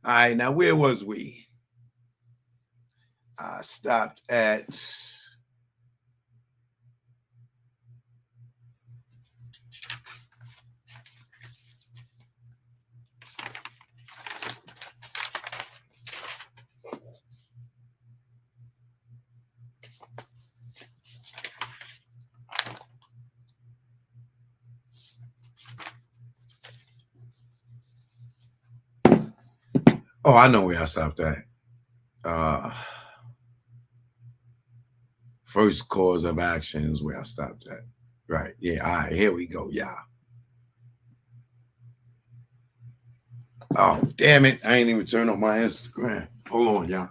All right, now where was we? I stopped at. Oh, I know where I stopped at. Uh, First cause of action is where I stopped at. Right. Yeah. All right. Here we go. Yeah. Oh, damn it. I ain't even turned on my Instagram. Hold on, y'all.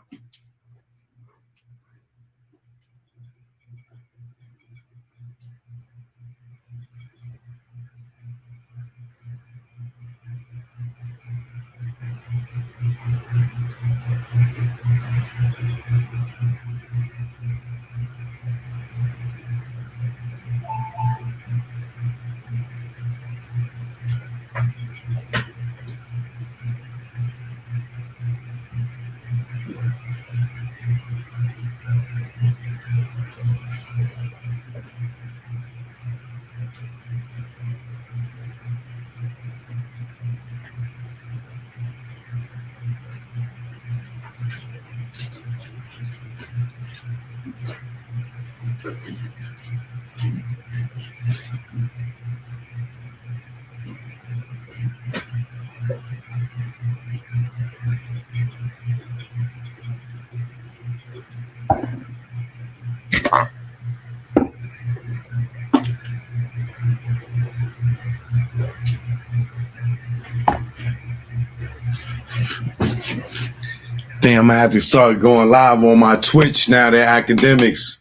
Damn, I have to start going live on my Twitch now that academics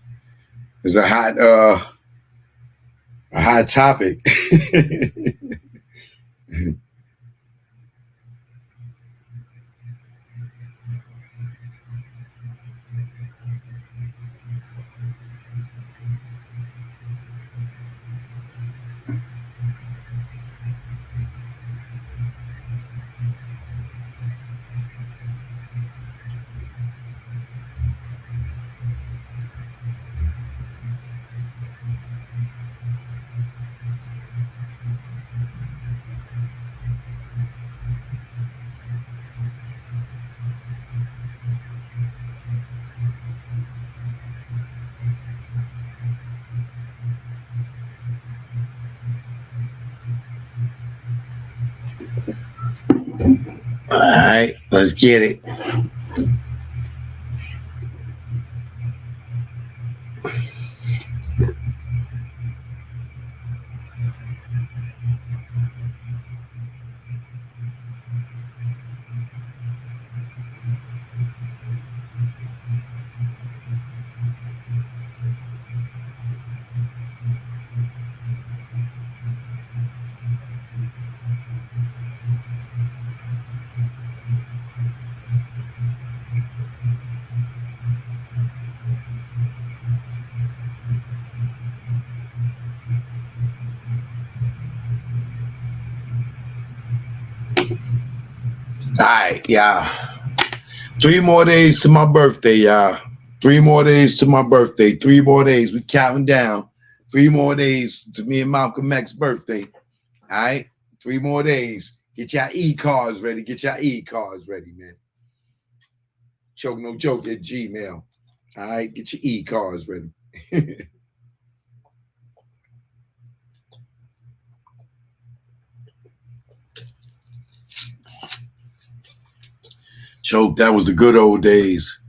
is a hot topic. All right, let's get it. All right, yeah. 3 more days to my birthday, y'all. 3 more days to my birthday. 3 more days. We counting down. 3 more days to me and Malcolm X's birthday. All right. 3 more days. Get your e-cards ready. Get your e-cards ready, man. Choke no joke at Gmail. All right. Get your e-cards ready. Choke, that was the good old days.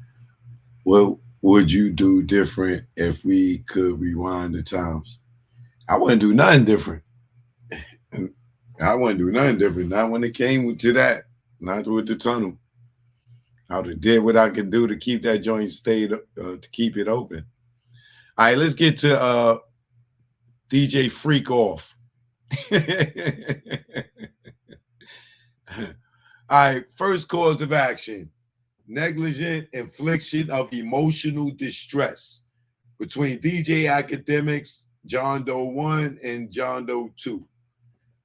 What would you do different if we could rewind the times? I wouldn't do nothing different. I wouldn't do nothing different. Not when it came to that. Not with the tunnel. I would have did what I could do to keep that joint stayed to keep it open. All right, let's get to DJ Freak Off. All right, first cause of action: negligent infliction of emotional distress between DJ Akademiks, John Doe 1 and John Doe 2.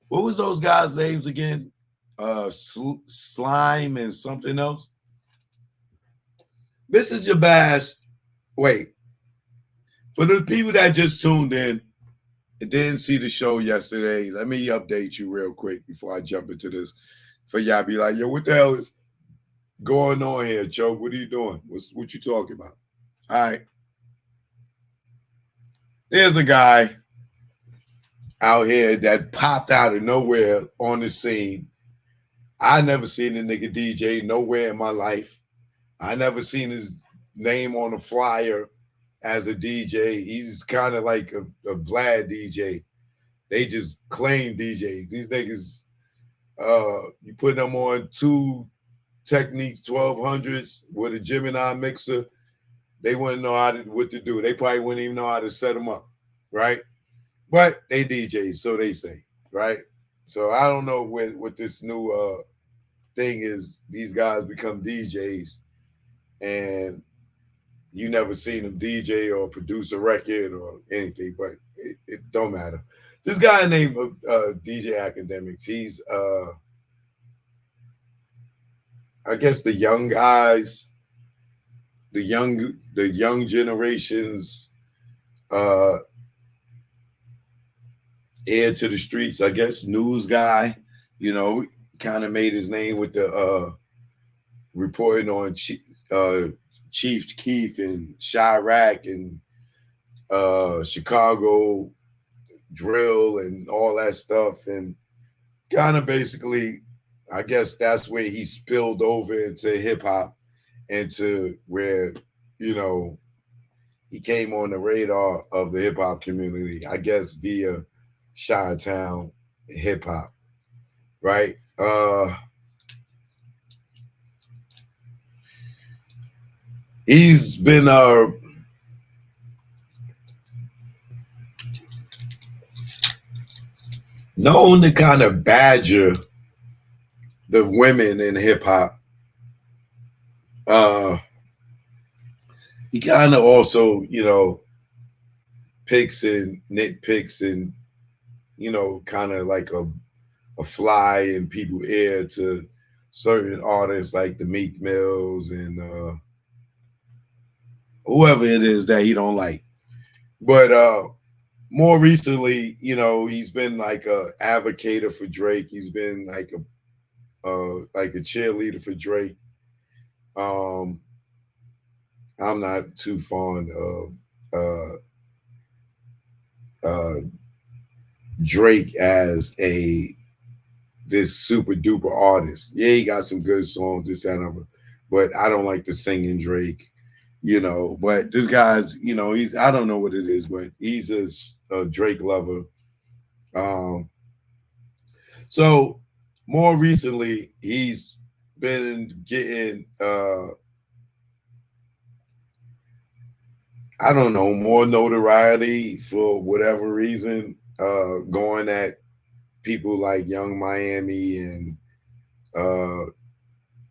What was those guys' names again? Slime and something else. This is your bash. Wait, for the people that just tuned in and didn't see the show yesterday, let me update you real quick before I jump into this. For y'all be like, yo, what the hell is going on here, Joe? What are you doing? What you talking about? All right. There's a guy out here that popped out of nowhere on the scene. I never seen a nigga DJ nowhere in my life. I never seen his name on a flyer as a DJ. He's kind of like a Vlad DJ. They just claim DJs. These niggas, you put them on two Techniques 1200s with a Gemini mixer, they wouldn't know what to do. They probably wouldn't even know how to set them up, right? But they DJs, so they say, right? So I don't know what this new thing is. These guys become DJs, and you never seen them DJ or produce a record or anything, but it don't matter. This guy named DJ Akademiks, he's I guess the young generations uh heir to the streets, I guess, news guy, you know, kind of made his name with the reporting on Chief Keef and Chirac and Chicago drill and all that stuff, and kind of basically, I guess that's where he spilled over into hip hop, into where, you know, he came on the radar of the hip hop community, I guess via Chi-Town hip hop, right? He's been known to kind of badger the women in hip hop. Uh, he kind of also, you know, picks and nitpicks and, you know, kind of like a fly in people's ear to certain artists like the Meek Mills and whoever it is that he don't like. But more recently, you know, he's been like a advocate for Drake. He's been like a cheerleader for Drake. Um, I'm not too fond of uh, Drake as a this super duper artist. Yeah, he got some good songs, this and other, but I don't like the singing Drake. You know, but this guy's, you know, he's I don't know what it is, but he's a Drake lover. Um, so more recently, he's been getting I don't know, more notoriety for whatever reason, going at people like Young Miami and uh,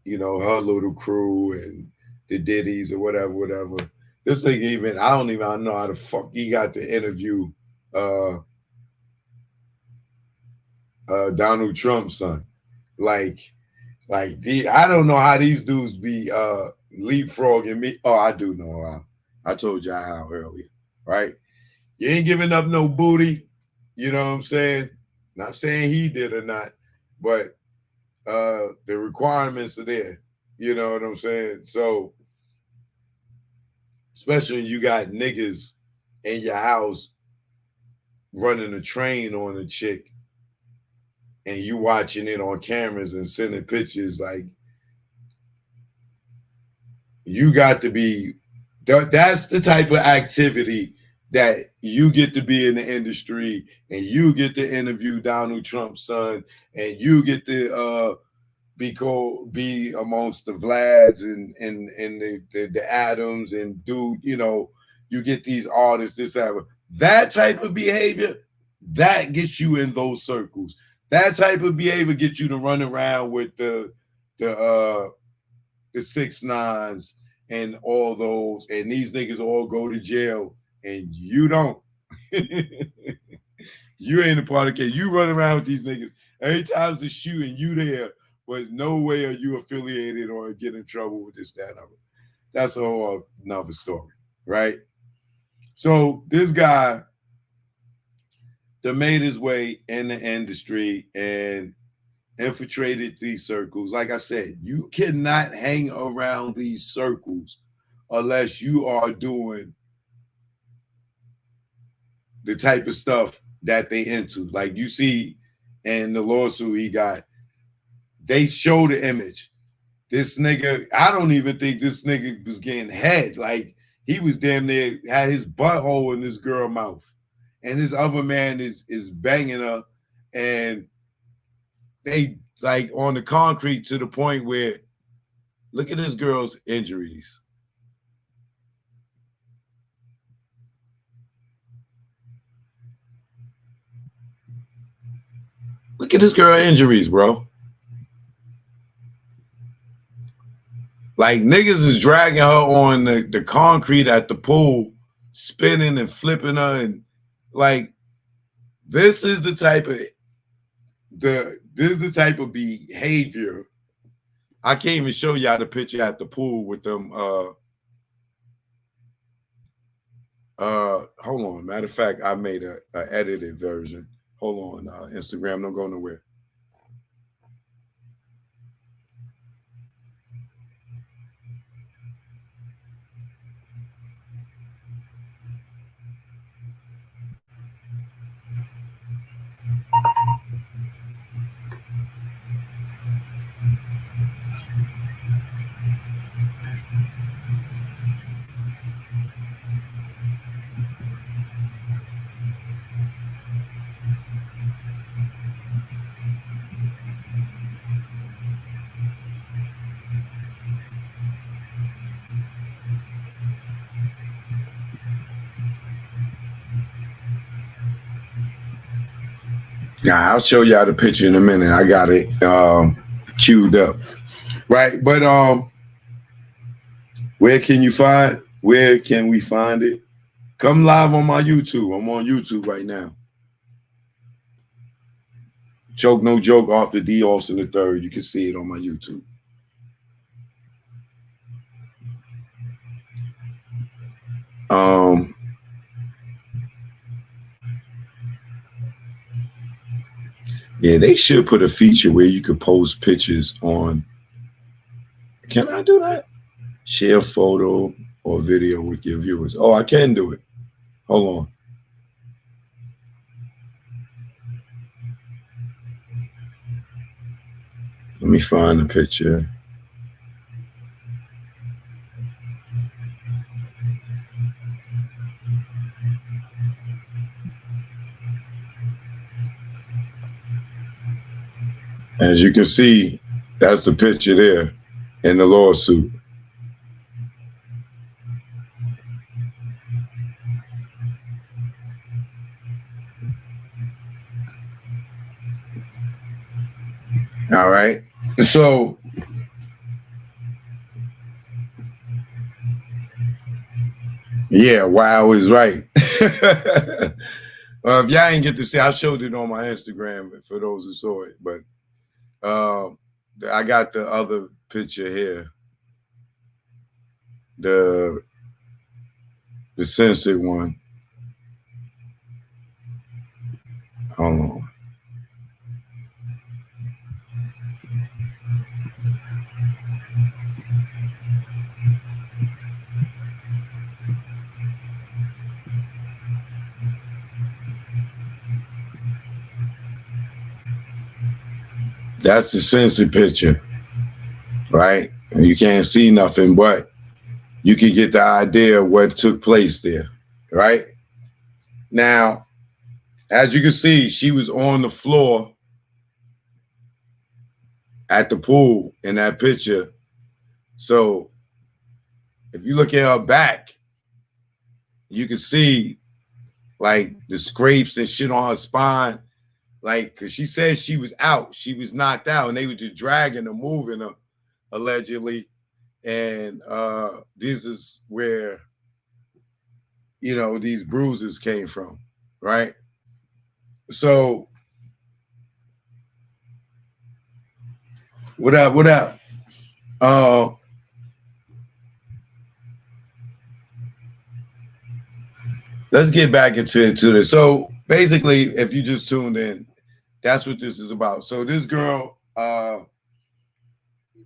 you know, her little crew and the Diddies or whatever, whatever. This thing even I don't even know how the fuck he got to interview uh Donald Trump's son. Like I don't know how these dudes be leapfrogging me. Oh, I do know how. I told y'all how earlier, right? You ain't giving up no booty. You know what I'm saying? Not saying he did or not, but the requirements are there. You know what I'm saying? So, especially when you got niggas in your house running a train on a chick and you watching it on cameras and sending pictures, like you got to be that's the type of activity that you get to be in the industry and you get to interview Donald Trump's son and you get to be amongst the Vlads and the Adams and do, you know, you get these artists, this that type of behavior that gets you in those circles. That type of behavior gets you to run around with the the 6ix9ines and all those, and these niggas all go to jail, and you don't. You ain't a part of the case. You run around with these niggas. Every time's a shooting, you there, but no way are you affiliated or get in trouble with this, that, other. That's a whole another story, right? So this guy that made his way in the industry and infiltrated these circles. Like I said, you cannot hang around these circles unless you are doing the type of stuff that they into. Like you see in the lawsuit he got, they show the image. This nigga, I don't even think this nigga was getting head. Like he was damn near had his butthole in this girl mouth. And this other man is banging her, and they like on the concrete to the point where look at this girl's injuries. Look at this girl injuries, bro. Like niggas is dragging her on the concrete at the pool, spinning and flipping her, and like this is the type of behavior. I can't even show y'all the picture at the pool with them. Hold on. Matter of fact, I made a edited version. Hold on, Instagram, don't go nowhere. Nah, I'll show y'all the picture in a minute. I got it queued up. Right. But where can we find it? Come live on my YouTube. I'm on YouTube right now. Joke No Joke, Arthur D. Austin III. You can see it on my YouTube. Yeah, they should put a feature where you could post pictures on. Can I do that? Share photo or video with your viewers. Oh, I can do it. Hold on. Let me find the picture. As you can see, that's the picture there in the lawsuit. All right. So yeah, wow is right. If y'all ain't get to see, I showed it on my Instagram for those who saw it, but I got the other picture here. The censored one. Hold on. That's the censored picture, right? And you can't see nothing, but you can get the idea of what took place there, right? Now, as you can see, she was on the floor at the pool in that picture. So if you look at her back, you can see like the scrapes and shit on her spine. Like, cause she said she was out, she was knocked out, and they were just dragging her, moving her, allegedly. And this is where, you know, these bruises came from, right? So What up? What up? Uh, let's get back into this. So basically, if you just tuned in, that's what this is about. So this girl,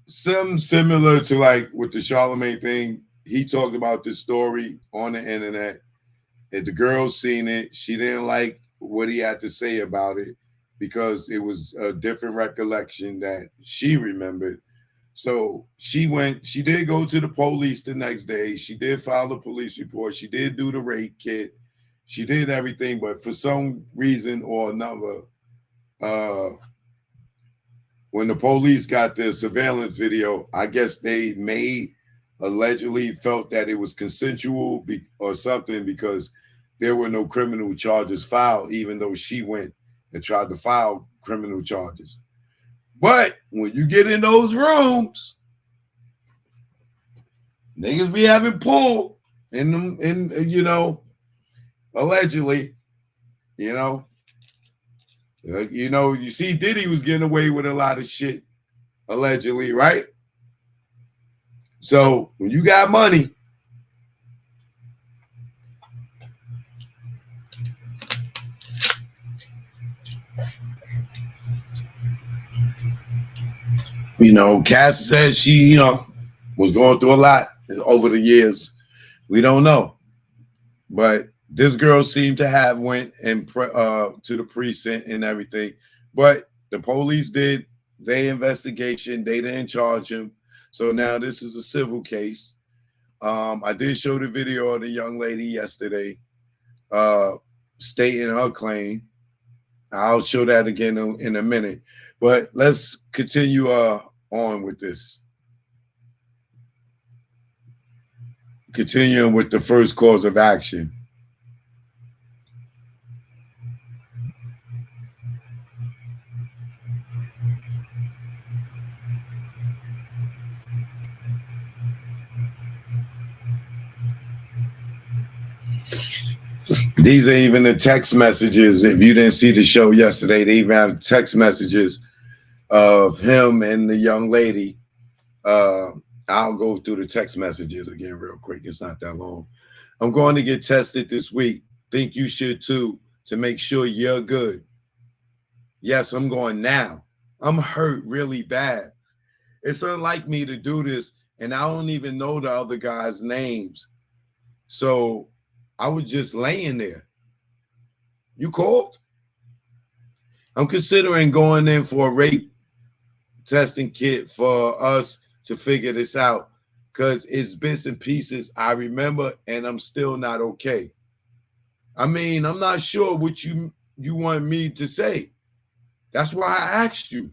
some similar to like with the Charlemagne thing, he talked about this story on the internet. And the girl seen it. She didn't like what he had to say about it because it was a different recollection that she remembered. So she did go to the police the next day. She did file a police report. She did do the rape kit. She did everything, but for some reason or another, uh, when the police got the surveillance video, I guess they may allegedly felt that it was consensual or something because there were no criminal charges filed, even though she went and tried to file criminal charges. But when you get in those rooms, niggas be having pull in them, allegedly, you know, you see, Diddy was getting away with a lot of shit allegedly, right? So when you got money, Cass said she, was going through a lot over the years. We don't know, but this girl seemed to have went and to the precinct and everything. But the police did their investigation. They didn't charge him. So now this is a civil case. I did show the video of the young lady yesterday, stating her claim. I'll show that again in a minute. But let's continue on with this. Continuing with the first cause of action. These are even the text messages. If you didn't see the show yesterday, they even have text messages of him and the young lady. I'll go through the text messages again real quick. It's not that long. I'm going to get tested this week. Think you should too, to make sure you're good. Yes, I'm going now. I'm hurt really bad. It's unlike me to do this, and I don't even know the other guys' names. So I was just laying there. You called? I'm considering going in for a rape testing kit for us to figure this out because it's bits and pieces I remember, and I'm still not okay. I mean, I'm not sure what you want me to say. That's why I asked you.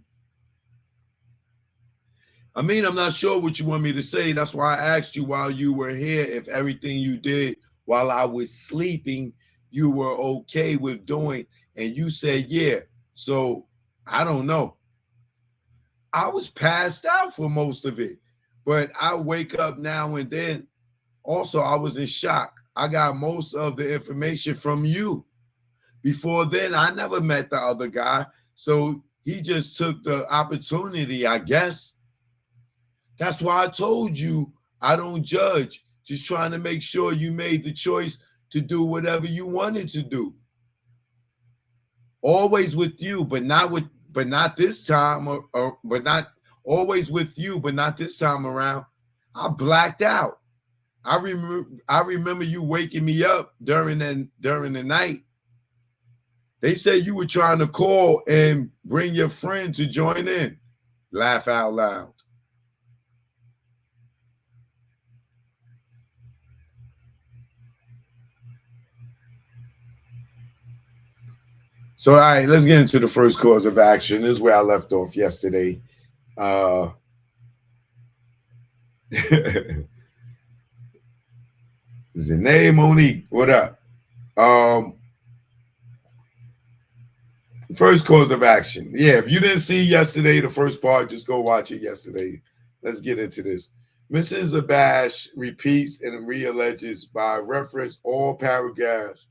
I mean, I'm not sure what you want me to say. That's why I asked you while you were here if everything you did while I was sleeping, you were okay with doing. And you said, yeah. So I don't know. I was passed out for most of it, but I wake up now and then. Also, I was in shock. I got most of the information from you. Before then, I never met the other guy. So he just took the opportunity, I guess. That's why I told you I don't judge. Just trying to make sure you made the choice to do whatever you wanted to do. Always with you, but not this time, but not always with you, but not this time around. I blacked out. I remember you waking me up during the night. They said you were trying to call and bring your friend to join in. Laugh out loud. So, all right, let's get into the first cause of action. This is where I left off yesterday. Zanae Monique, what up? First cause of action. Yeah, if you didn't see yesterday, the first part, just go watch it yesterday. Let's get into this. Mrs. Abash repeats and realleges by reference all paragraphs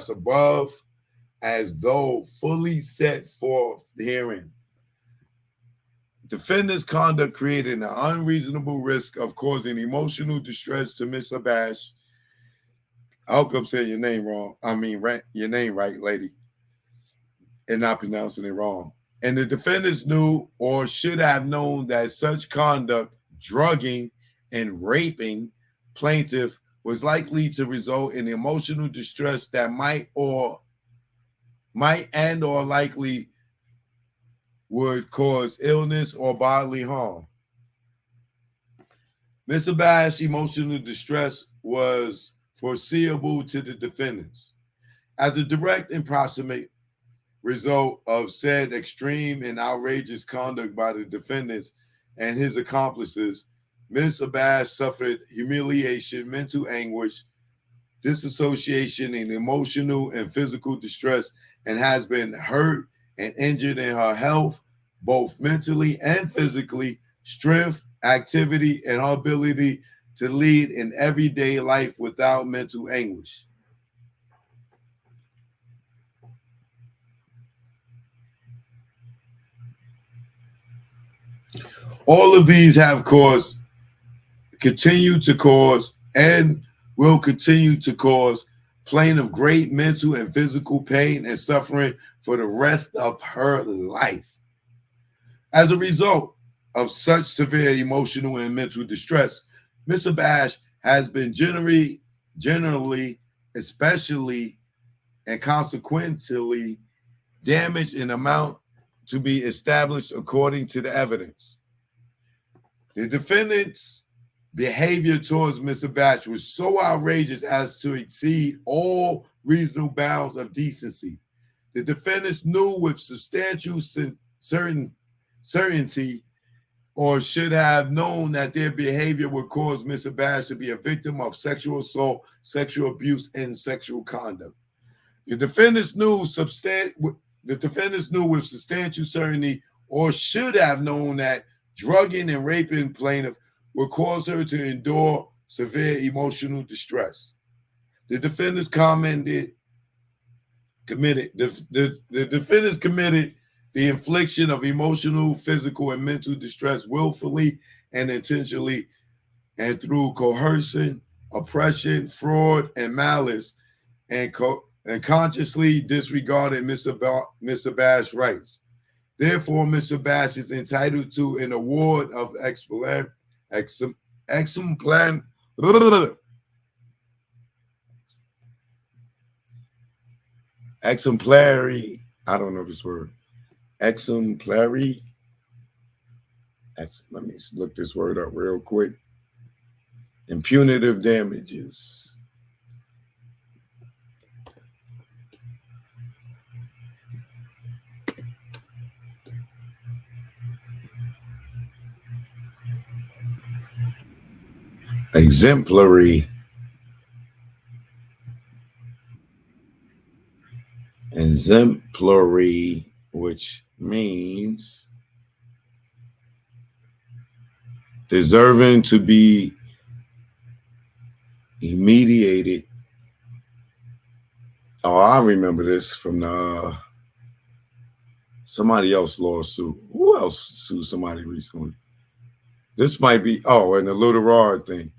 above as though fully set forth herein. Defendant's conduct created an unreasonable risk of causing emotional distress to Miss Abash. I hope I'm saying your name wrong. I mean, your name right, lady, and not pronouncing it wrong. And the defendants knew or should have known that such conduct, drugging and raping plaintiff, was likely to result in emotional distress that might or likely would cause illness or bodily harm. Mr. Bash's emotional distress was foreseeable to the defendants. As a direct and proximate result of said extreme and outrageous conduct by the defendants and his accomplices, Ms. Abash suffered humiliation, mental anguish, disassociation, and emotional and physical distress, and has been hurt and injured in her health, both mentally and physically, strength, activity, and her ability to lead an everyday life without mental anguish. All of these have continue to cause, and will continue to cause plaintiff great mental and physical pain and suffering for the rest of her life. As a result of such severe emotional and mental distress, Ms. Abash has been generally, especially, and consequently damaged in amount to be established according to the evidence. The defendant's behavior towards Ms. Abash was so outrageous as to exceed all reasonable bounds of decency. The defendants knew with substantial certainty or should have known that their behavior would cause Ms. Abash to be a victim of sexual assault, sexual abuse, and sexual conduct. The defendants knew with substantial certainty or should have known that drugging and raping plaintiff would cause her to endure severe emotional distress. The defendants committed the infliction of emotional, physical, and mental distress willfully and intentionally, and through coercion, oppression, fraud, and malice, and consciously disregarded Ms. Abash's rights. Therefore, Ms. Abash is entitled to an award of exemplary, I don't know this word, exemplary, let me look this word up real quick, and punitive damages. Exemplary, which means deserving to be immediated. Oh, I remember this from the somebody else lawsuit. Who else sued somebody recently? This might be, and the Little Rod thing.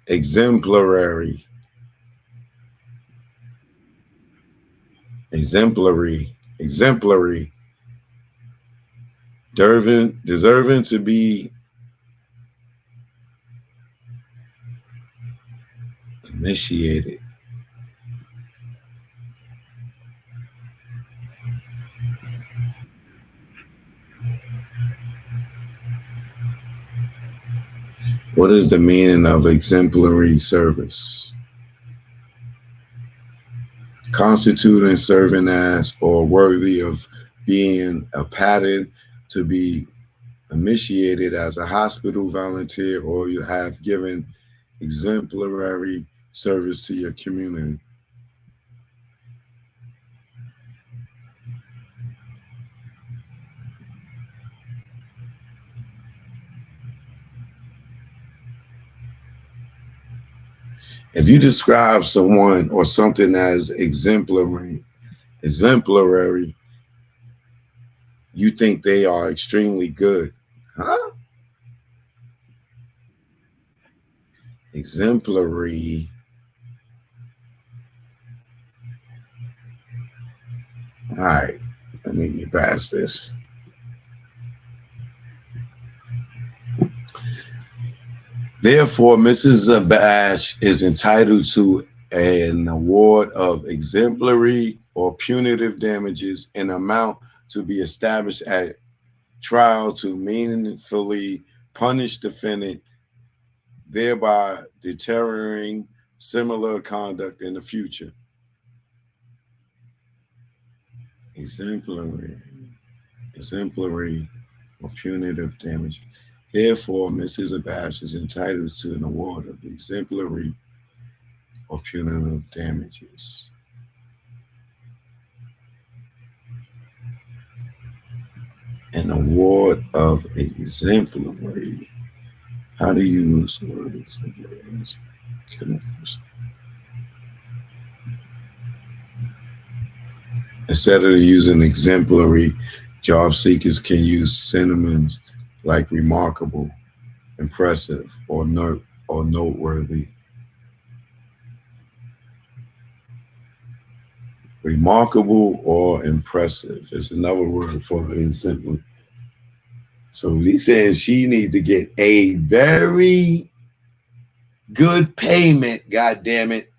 Exemplary. Deserving to be initiated. What is the meaning of exemplary service? Constituting, serving as, or worthy of being a pattern, to be initiated as a hospital volunteer, or you have given exemplary service to your community. If you describe someone or something as exemplary, Exemplary, you think they are extremely good. Huh? Exemplary. All right, let me get past this. Therefore, Mrs. Abash is entitled to an award of exemplary or punitive damages in amount to be established at trial to meaningfully punish defendant, thereby deterring similar conduct in the future. Exemplary, exemplary or punitive damage. Therefore, Mrs. Abash is entitled to an award of exemplary or punitive damages. An award of exemplary. How to use the word exemplary? Instead of using exemplary, job seekers can use synonyms like remarkable, impressive, or noteworthy. Remarkable or impressive is another word for exemplary. So he's saying she needs to get a very good payment, God damn it.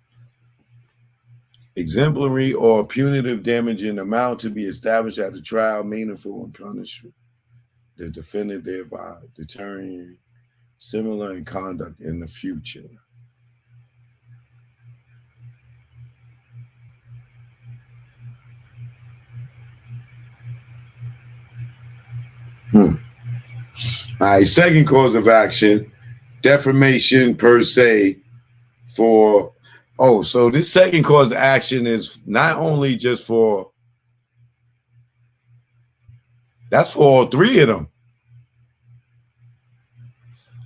Exemplary or punitive damage in amount to be established at the trial, meaningful and punishment. The defendant thereby deterring similar in conduct in the future. All right, second cause of action, defamation per se for, oh, so this second cause of action is not only just for, that's for all three of them.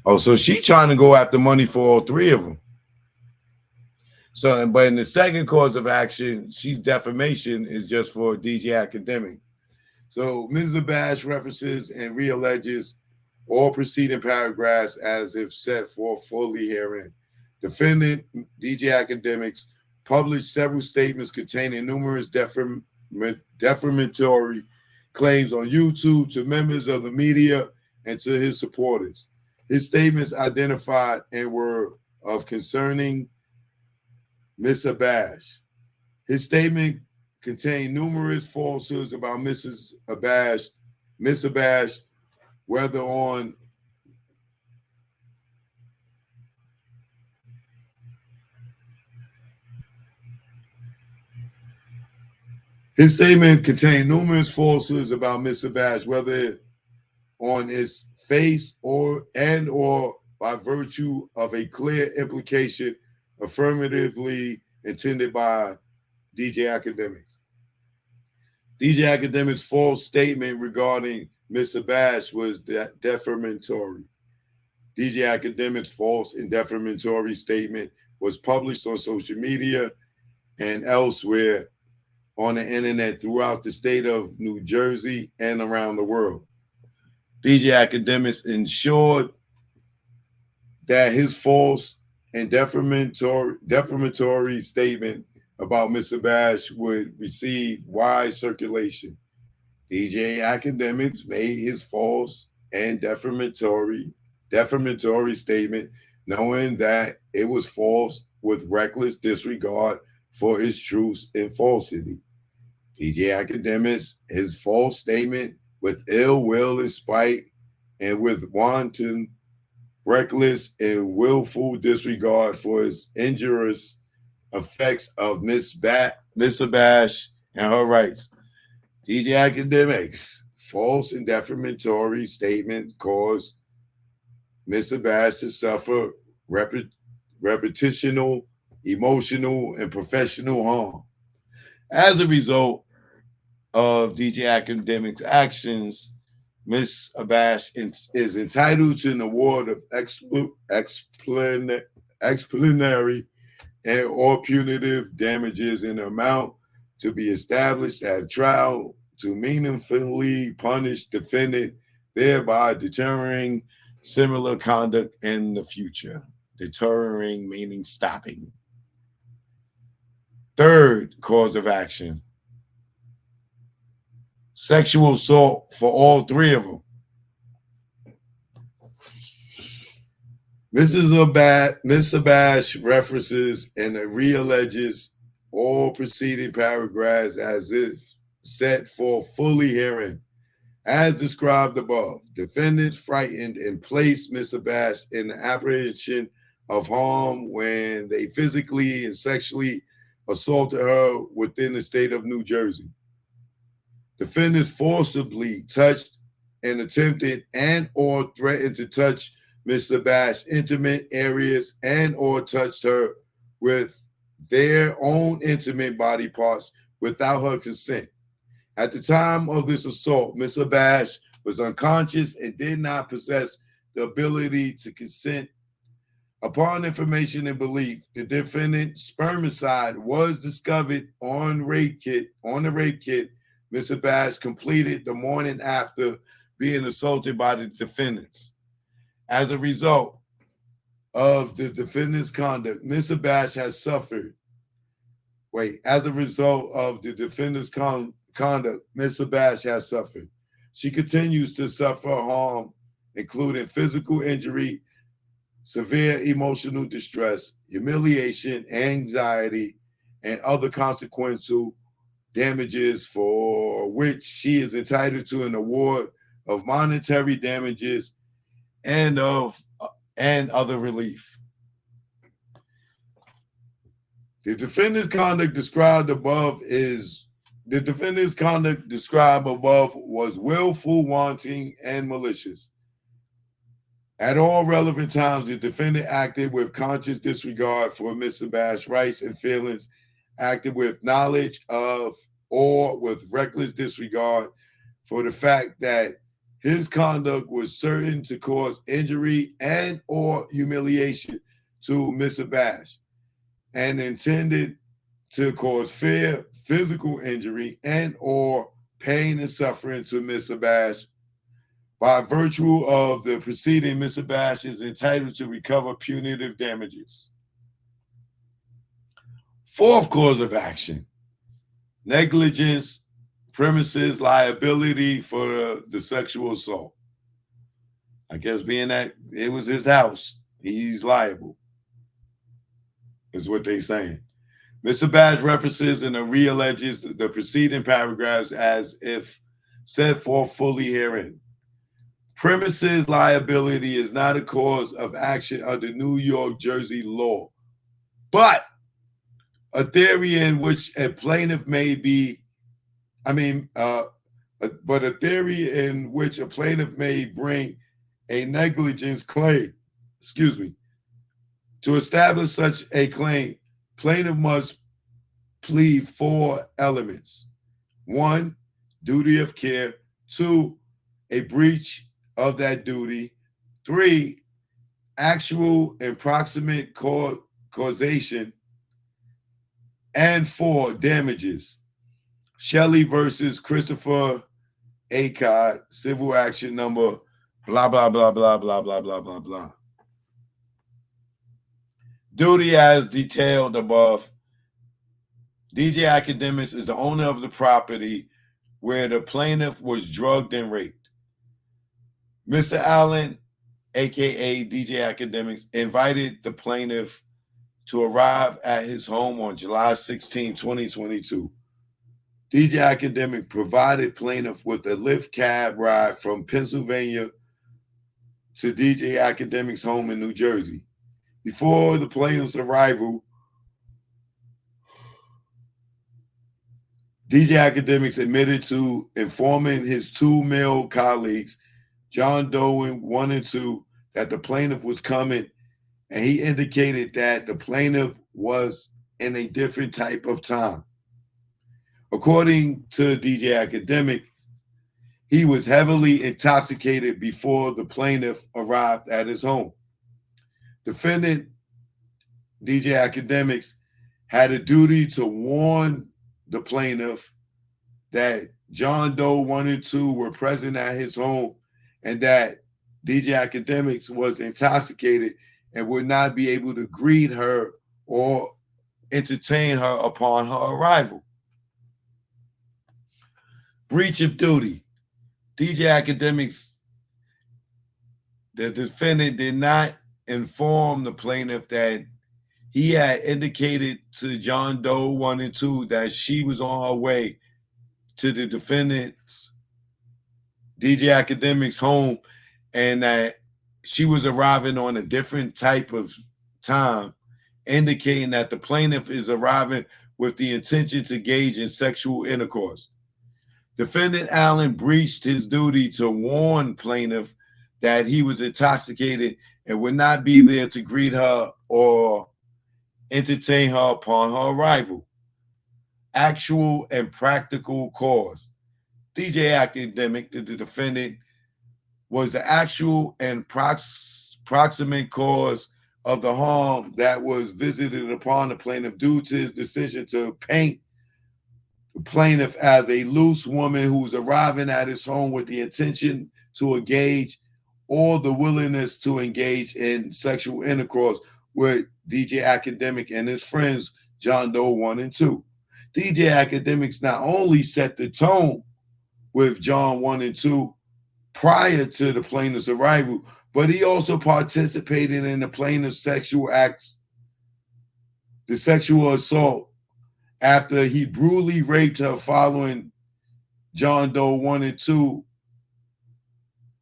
Oh, so she trying to go after money for all three of them. So, but in the second cause of action, she's defamation is just for DJ Akademiks. So Ms. Abash references and realleges all preceding paragraphs as if set forth fully herein. Defendant DJ Akademiks published several statements containing numerous defamatory claims on YouTube to members of the media and to his supporters. His statements identified and were of concerning Ms. Abash. His statement contained numerous falsehoods about Miss Abash, whether on his statement contained numerous falsehoods about Miss Abash, whether on its face or by virtue of a clear implication affirmatively intended by DJ Akademiks. DJ Akademiks' false statement regarding Miss Abash was defamatory. DJ Akademiks' false and defamatory statement was published on social media and elsewhere on the internet throughout the state of New Jersey and around the world. DJ Akademiks ensured that his false and defamatory statement about Miss Abash would receive wide circulation. DJ Akademiks made his false and defamatory statement knowing that it was false with reckless disregard for its truth and falsity. DJ Akademiks, his false statement with ill will and spite and with wanton, reckless, and willful disregard for its injurious effects of Miss Abash and her rights. DJ Akademiks' false and defamatory statement caused Miss Abash to suffer reputational, emotional, and professional harm. As a result of DJ Akademiks' actions, Miss Abash is entitled to an award of explanatory and or punitive damages in an amount to be established at a trial to meaningfully punish defendant, thereby deterring similar conduct in the future. Deterring meaning stopping. Third cause of action, sexual assault for all three of them. Ms. Sabash references and realleges all preceding paragraphs as if set for fully hearing. As described above, defendants frightened and placed Ms. Sabash in the apprehension of harm when they physically and sexually assaulted her within the state of New Jersey. Defendants forcibly touched and attempted and or threatened to touch Ms. Sabash's intimate areas and or touched her with their own intimate body parts without her consent. At the time of this assault, Ms. Sabash was unconscious and did not possess the ability to consent. Upon information and belief, the defendant's spermicide was discovered on the rape kit. Ms. Sabash completed the morning after being assaulted by the defendants. As a result of the defendant's conduct, Ms. Sabash has suffered. As a result of the defendant's conduct, Ms. Sabash has suffered. She continues to suffer harm, including physical injury, severe emotional distress, humiliation, anxiety, and other consequential damages for which she is entitled to an award of monetary damages and other relief. The defendant's conduct described above was willful, wanting, and malicious. At all relevant times, the defendant acted with conscious disregard for Ms. Sabash's rights and feelings, acted with knowledge of or with reckless disregard for the fact that his conduct was certain to cause injury and or humiliation to Ms. Sabash, and intended to cause fear, physical injury, and or pain and suffering to Ms. Sabash. By virtue of the proceeding, Ms. Sabash is entitled to recover punitive damages. Fourth cause of action, negligence, premises liability for the sexual assault. I guess being that it was his house, he's liable, is what they're saying. Ms. Sabash references and realleges the preceding paragraphs as if set forth fully herein. Premises liability is not a cause of action under New York, Jersey law, but a theory in which a plaintiff may bring a negligence claim. To establish such a claim, plaintiff must plead 4 elements. 1, duty of care. 2, a breach of that duty. 3, actual and proximate causation. And 4, damages. Shelley versus Christopher Acod, civil action number blah, blah, blah, blah, blah, blah, blah, blah, blah. Duty as detailed above. DJ Akademiks is the owner of the property where the plaintiff was drugged and raped. Mr. Allen, aka DJ Akademiks, invited the plaintiff to arrive at his home on July 16, 2022. DJ Akademiks provided plaintiff with a Lyft cab ride from Pennsylvania to DJ Akademiks' home in New Jersey. Before the plaintiff's arrival, DJ Akademiks admitted to informing his 2 male colleagues, John Doe 1 and 2, that the plaintiff was coming, and he indicated that the plaintiff was in a different type of time. According to DJ Akademiks, he was heavily intoxicated before the plaintiff arrived at his home. Defendant DJ Akademiks had a duty to warn the plaintiff that John Doe 1 and 2 were present at his home and that DJ Akademiks was intoxicated and would not be able to greet her or entertain her upon her arrival. Breach of duty. DJ Akademiks, the defendant, did not inform the plaintiff that he had indicated to John Doe 1 and 2 that she was on her way to the defendant's DJ Akademiks home and that she was arriving on a different type of time, indicating that the plaintiff is arriving with the intention to engage in sexual intercourse. Defendant Allen breached his duty to warn plaintiff that he was intoxicated and would not be there to greet her or entertain her upon her arrival. Actual and practical cause. DJ Akademiks, the defendant, was the actual and proximate cause of the harm that was visited upon the plaintiff due to his decision to paint the plaintiff as a loose woman who's arriving at his home with the intention to engage or the willingness to engage in sexual intercourse with DJ Akademiks and his friends, John Doe 1 and 2. DJ Akademiks not only set the tone with John 1 and 2 prior to the plaintiff's arrival, but he also participated in the plaintiff's sexual acts, the sexual assault, after he brutally raped her following John Doe 1 and 2,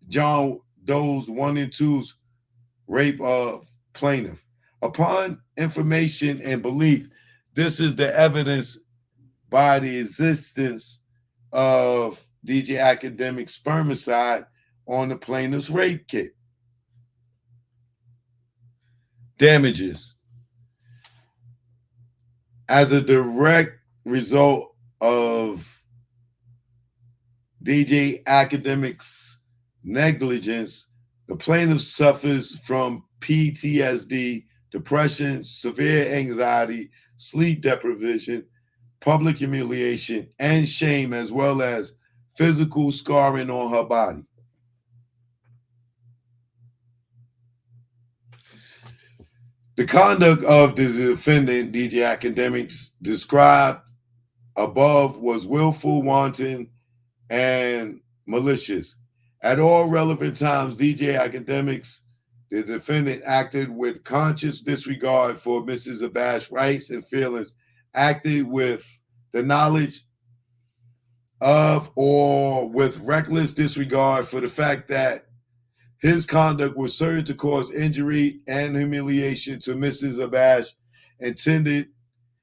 John Doe's 1 and 2's rape of plaintiff. Upon information and belief, this is the evidence by the existence of DJ Akademiks' spermicide on the plaintiff's rape kit. Damages. As a direct result of DJ Akademiks' negligence, the plaintiff suffers from PTSD, depression, severe anxiety, sleep deprivation, public humiliation, and shame, as well as physical scarring on her body. The conduct of the defendant, DJ Akademiks, described above was willful, wanton, and malicious. At all relevant times, DJ Akademiks, the defendant, acted with conscious disregard for Mrs. Abash's rights and feelings, acted with the knowledge of or with reckless disregard for the fact that his conduct was certain to cause injury and humiliation to Mrs. Abash, intended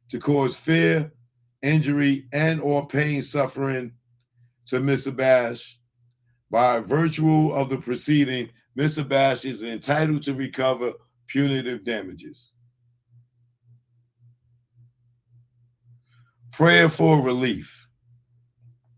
to cause fear, injury, and or pain suffering to Miss Abash. By virtue of the proceeding, Miss Abash is entitled to recover punitive damages. Prayer for relief.